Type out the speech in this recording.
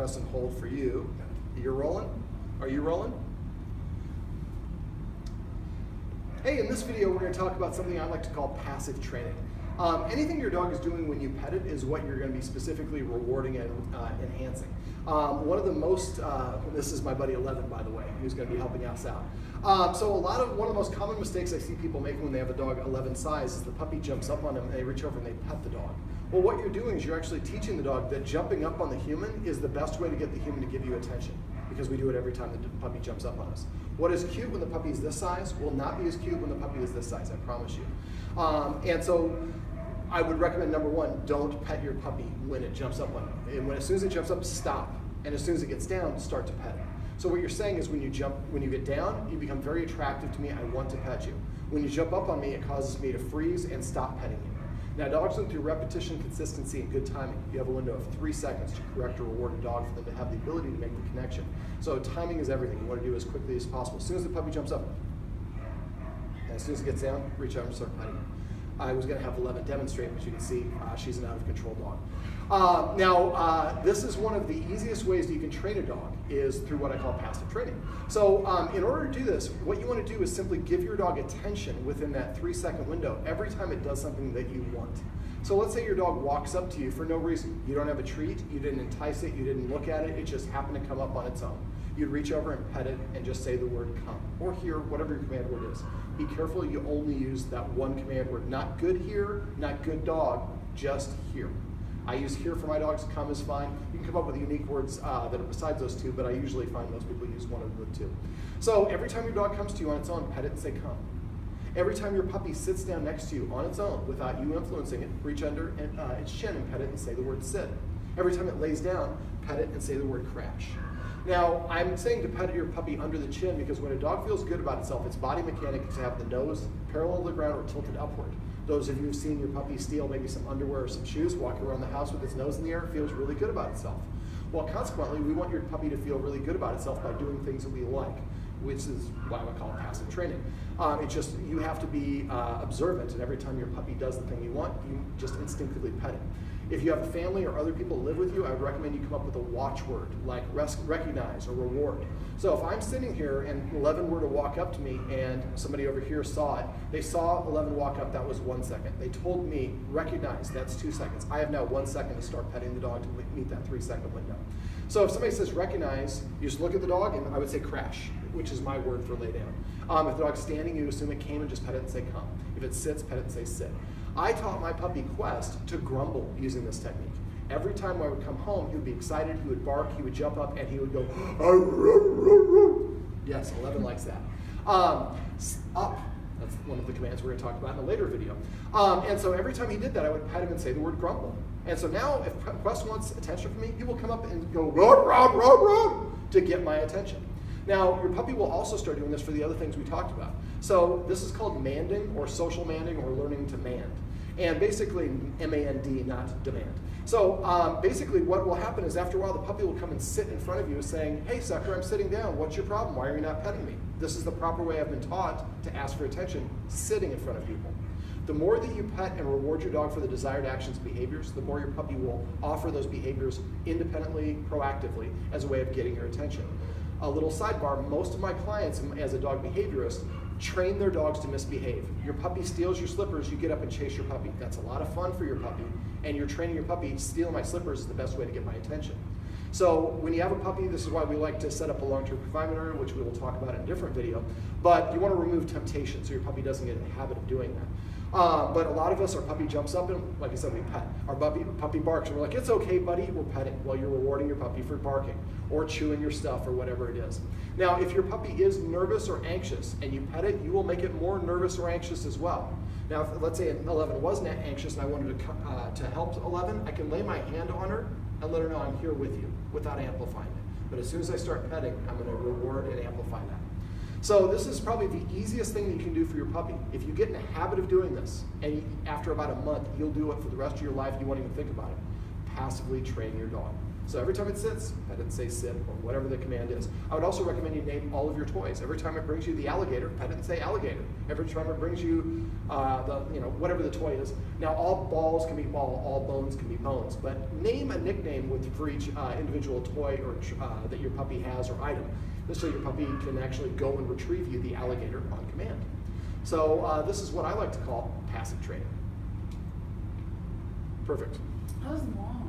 press and hold for you. You're rolling? Are you rolling? Hey, in this video, we're going to talk about something I like to call passive training. Anything your dog is doing when you pet it is what you're going to be specifically rewarding and enhancing. One of the most, this is my buddy 11, by the way, who's going to be helping us out. One of the most common mistakes I see people making when they have a dog 11 size is the puppy jumps up on them and they reach over and they pet the dog. Well, what you're doing is you're actually teaching the dog that jumping up on the human is the best way to get the human to give you attention, because we do it every time the puppy jumps up on us. What is cute when the puppy is this size will not be as cute when the puppy is this size, I promise you. And so I would recommend, number one, don't pet your puppy when it jumps up on you. And as soon as it jumps up, stop. And as soon as it gets down, start to pet it. So what you're saying is when you get down, you become very attractive to me, I want to pet you. When you jump up on me, it causes me to freeze and stop petting you. Now, dogs learn through repetition, consistency, and good timing. You have a window of 3 seconds to correct or reward a dog for them to have the ability to make the connection. So timing is everything. You want to do it as quickly as possible. As soon as the puppy jumps up, and as soon as it gets down, reach out and start petting it. I was going to have 11 demonstrate, but you can see she's an out-of-control dog. This is one of the easiest ways that you can train a dog is through what I call passive training. So in order to do this, what you want to do is simply give your dog attention within that 3-second window every time it does something that you want. So let's say your dog walks up to you for no reason. You don't have a treat, you didn't entice it, you didn't look at it, it just happened to come up on its own. You'd reach over and pet it and just say the word come, or here, whatever your command word is. Be careful you only use that one command word. Not good here, not good dog, just here. I use here for my dogs, come is fine. You can come up with unique words that are besides those two, but I usually find most people use one of the two. So every time your dog comes to you on its own, pet it and say come. Every time your puppy sits down next to you on its own without you influencing it, reach under its chin and pet it and say the word sit. Every time it lays down, pet it and say the word crash. Now, I'm saying to pet your puppy under the chin because when a dog feels good about itself, its body mechanic is to have the nose parallel to the ground or tilted upward. Those of you who've seen your puppy steal maybe some underwear or some shoes, walk around the house with its nose in the air, feels really good about itself. Well, consequently, we want your puppy to feel really good about itself by doing things that we like, which is why I call it passive training. It's just, you have to be observant, and every time your puppy does the thing you want, you just instinctively pet it. If you have a family or other people who live with you, I would recommend you come up with a watchword, like recognize or reward. So if I'm sitting here and 11 were to walk up to me and somebody over here saw it, they saw 11 walk up, that was 1 second. They told me, recognize, that's 2 seconds. I have now 1 second to start petting the dog to meet that 3-second window. So if somebody says recognize, you just look at the dog and I would say crash, which is my word for lay down. If the dog's standing, you assume it came and just pet it and say come. If it sits, pet it and say sit. I taught my puppy Quest to grumble using this technique. Every time I would come home, he would be excited, he would bark, he would jump up, and he would go, yes, 11 likes that. Up, that's one of the commands we're going to talk about in a later video. And so every time he did that, I would pet him and say the word grumble. And so now, if Quest wants attention from me, he will come up and go, rah, rah, rah, rah, to get my attention. Now, your puppy will also start doing this for the other things we talked about. So this is called manding, or social manding, or learning to mand. And basically, M-A-N-D, not demand. So basically what will happen is after a while, the puppy will come and sit in front of you saying, hey, sucker, I'm sitting down. What's your problem? Why are you not petting me? This is the proper way I've been taught to ask for attention, sitting in front of people. The more that you pet and reward your dog for the desired actions and behaviors, the more your puppy will offer those behaviors independently, proactively, as a way of getting your attention. A little sidebar, most of my clients, as a dog behaviorist, train their dogs to misbehave. Your puppy steals your slippers, you get up and chase your puppy. That's a lot of fun for your puppy, and you're training your puppy, stealing my slippers is the best way to get my attention. So when you have a puppy, this is why we like to set up a long-term confinement area, which we will talk about in a different video, but you want to remove temptation so your puppy doesn't get in the habit of doing that. But a lot of us, our puppy jumps up and, like I said, we pet. Our puppy barks and we're like, it's okay, buddy, we're petting while you're rewarding your puppy for barking or chewing your stuff or whatever it is. Now, if your puppy is nervous or anxious and you pet it, you will make it more nervous or anxious as well. Now, if, let's say 11 wasn't anxious and I wanted to help 11, I can lay my hand on her and let her know I'm here with you without amplifying it. But as soon as I start petting, I'm going to reward and amplify that. So this is probably the easiest thing that you can do for your puppy. If you get in the habit of doing this, and after about a month, you'll do it for the rest of your life, you won't even think about it. Passively train your dog. So every time it sits, pet it, say sit, or whatever the command is. I would also recommend you name all of your toys. Every time it brings you the alligator, pet it and say alligator. Every time it brings you whatever the toy is. Now all balls can be ball, all bones can be bones, but name a nickname for each individual toy or that your puppy has or item. This so your puppy can actually go and retrieve you the alligator on command. So this is what I like to call passive training. Perfect. That was long.